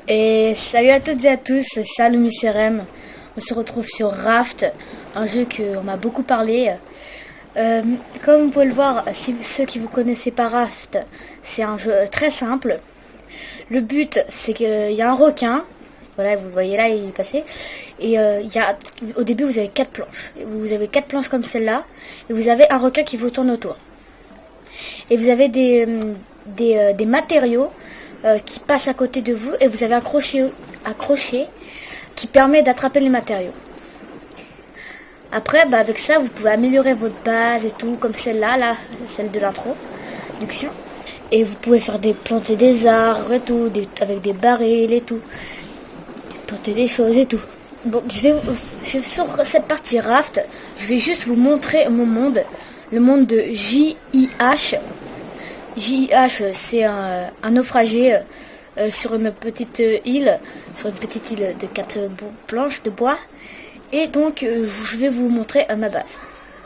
Et salut à toutes et à tous, c'est Alumi Serem. On se retrouve sur Raft, un jeu qu'on m'a beaucoup parlé. Comme vous pouvez le voir, si ceux qui vous connaissez pas Raft, c'est un jeu très simple. Le but, c'est qu'il y a un requin. Voilà, vous le voyez là, il est passé. Et au début, vous avez 4 planches. Vous avez 4 planches comme celle-là. Et vous avez un requin qui vous tourne autour. Et vous avez des matériaux qui passent à côté de vous. Et vous avez un crochet qui permet d'attraper les matériaux. Après, avec ça, vous pouvez améliorer votre base et tout, comme celle-là, celle de l'introduction. Et vous pouvez planter des arbres et tout, avec des barils et tout. Planter des choses et tout. Bon, sur cette partie Raft, je vais juste vous montrer mon monde. Le monde de JIH. JIH, c'est un naufragé sur une petite île. Sur une petite île de 4 planches de bois. Et donc, je vais vous montrer ma base,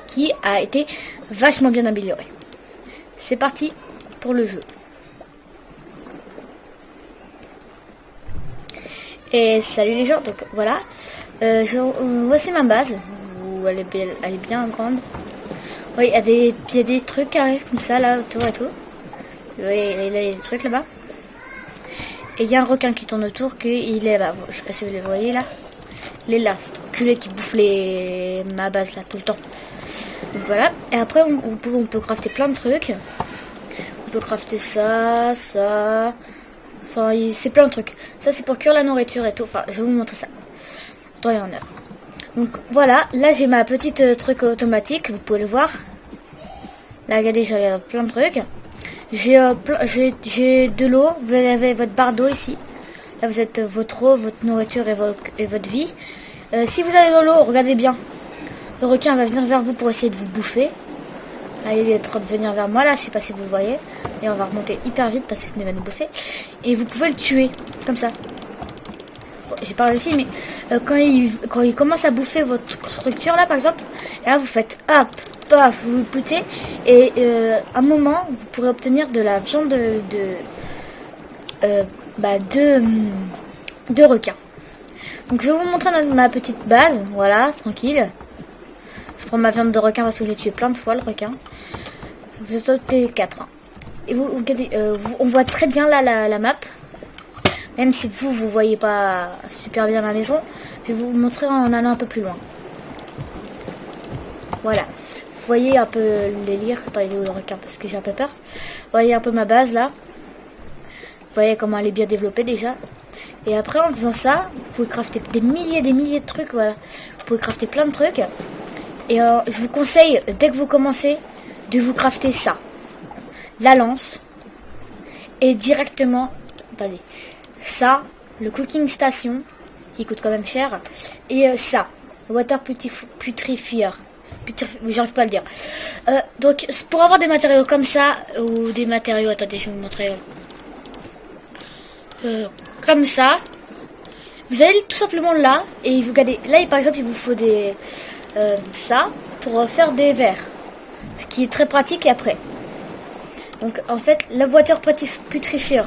qui a été vachement bien améliorée. C'est parti pour le jeu. Et salut les gens, donc voilà. Voici ma base, où elle est bien grande. Oui, il y a des trucs carrés, comme ça, là, autour et tout. Oui, il y a des trucs là-bas. Et il y a un requin qui tourne autour, il est là-bas. Je sais pas si vous le voyez là. Il est là, cet enculé qui bouffe ma base là tout le temps. Donc voilà. Et après on peut crafter plein de trucs. On peut crafter ça. Enfin c'est plein de trucs. Ça c'est pour cuire la nourriture et tout. Enfin je vais vous montrer ça. Temps et en heure. Donc voilà. Là j'ai ma petite truc automatique. Vous pouvez le voir. Là regardez, j'ai plein de trucs. J'ai de l'eau. Vous avez votre barre d'eau ici. Là, vous êtes votre eau, votre nourriture et votre vie. Si vous avez de l'eau, regardez bien. Le requin va venir vers vous pour essayer de vous bouffer. Là, il est en train de venir vers moi. Là, je sais pas si vous le voyez. Et on va remonter hyper vite parce qu'il va nous bouffer. Et vous pouvez le tuer, comme ça. Bon, j'ai pas réussi, mais quand il commence à bouffer votre structure, là, par exemple, et là, vous faites hop, paf, vous le poussez. Et à un moment, vous pourrez obtenir de la viande de requins. Donc je vais vous montrer ma petite base. Voilà, tranquille. Je prends ma viande de requin parce que j'ai tué plein de fois le requin. Vous êtes les 4. Hein. Et vous regardez, on voit très bien là la map. Même si vous voyez pas super bien ma maison, je vais vous montrer en allant un peu plus loin. Voilà. Vous voyez un peu le délire. Attends, il est où le requin parce que j'ai un peu peur. Vous voyez un peu ma base là. Vous voyez comment elle est bien développée déjà. Et après en faisant ça, vous pouvez crafter des milliers de trucs. Voilà. Vous pouvez crafter plein de trucs. Et je vous conseille, dès que vous commencez, de vous crafter ça. La lance. Et directement, attendez, ça, le cooking station, qui coûte quand même cher. Et ça, water putrifier. J'arrive pas à le dire. Donc pour avoir des matériaux comme ça, ou des matériaux, attendez, je vais vous montrer. Comme ça, vous allez tout simplement là et vous regardez là, par exemple il vous faut ça pour faire des verres, ce qui est très pratique. Et après, donc en fait la water putrifier,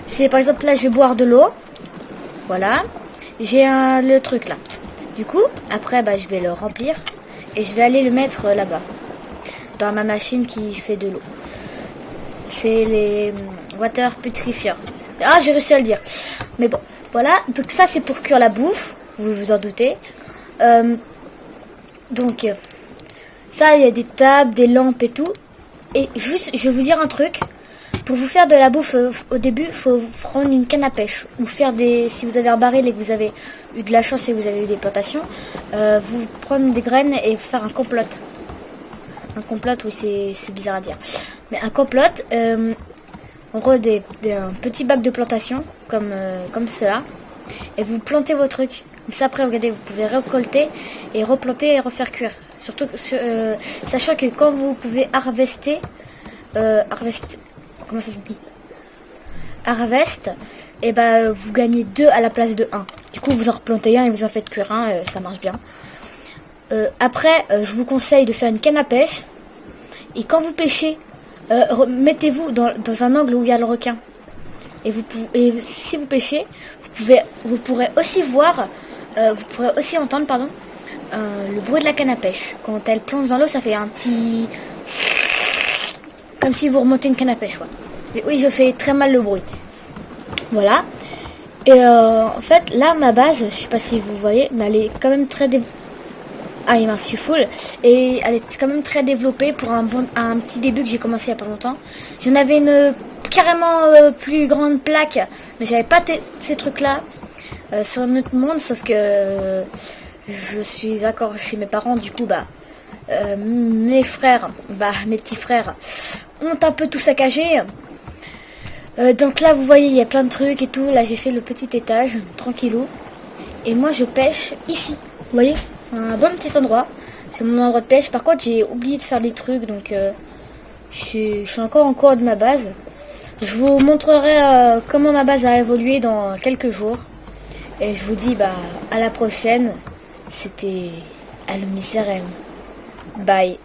c'est par exemple là je vais boire de l'eau, voilà, j'ai le truc là, du coup après je vais le remplir et je vais aller le mettre là-bas dans ma machine qui fait de l'eau. C'est les water putrifier. Ah, j'ai réussi à le dire. Mais bon, voilà. Donc ça, c'est pour cuire la bouffe. Vous vous en doutez. Donc, ça, il y a des tables, des lampes et tout. Et juste, je vais vous dire un truc. Pour vous faire de la bouffe, au début, il faut prendre une canne à pêche. Ou faire si vous avez un baril et que vous avez eu de la chance et que vous avez eu des plantations, vous prendre des graines et faire un complot. Un complot, oui, c'est bizarre à dire. Mais un complot... en gros, un petit bac de plantation, comme cela. Et vous plantez vos trucs. Comme ça, après, regardez, vous pouvez récolter et replanter et refaire cuire. Surtout, sachant que quand vous pouvez harvester, comment ça se dit? Harvest, et vous gagnez 2 à la place de 1. Du coup, vous en replantez un et vous en faites cuire un, ça marche bien. Après, je vous conseille de faire une canne à pêche. Et quand vous pêchez, mettez-vous dans un angle où il y a le requin. et si vous pêchez, vous pourrez aussi voir, vous pourrez aussi entendre, pardon, le bruit de la canne à pêche. Quand elle plonge dans l'eau, ça fait un petit, comme si vous remontez une canne à pêche, quoi. Et oui, je fais très mal le bruit. Voilà. Et en fait, là, ma base, je sais pas si vous voyez, mais elle est quand même très ah, il m'a su full. Et elle est quand même très développée pour un petit début que j'ai commencé il y a pas longtemps. J'en avais une carrément plus grande plaque, mais j'avais pas ces trucs-là sur notre monde, sauf que je suis encore chez mes parents, du coup, mes frères, mes petits frères, ont un peu tout saccagé. Donc là, vous voyez, il y a plein de trucs et tout. Là, j'ai fait le petit étage, tranquillou. Et moi, je pêche ici. Vous voyez, un bon petit endroit. C'est mon endroit de pêche. Par contre, j'ai oublié de faire des trucs. Donc, je suis encore en cours de ma base. Je vous montrerai comment ma base a évolué dans quelques jours. Et je vous dis, à la prochaine. C'était Alumni Bye.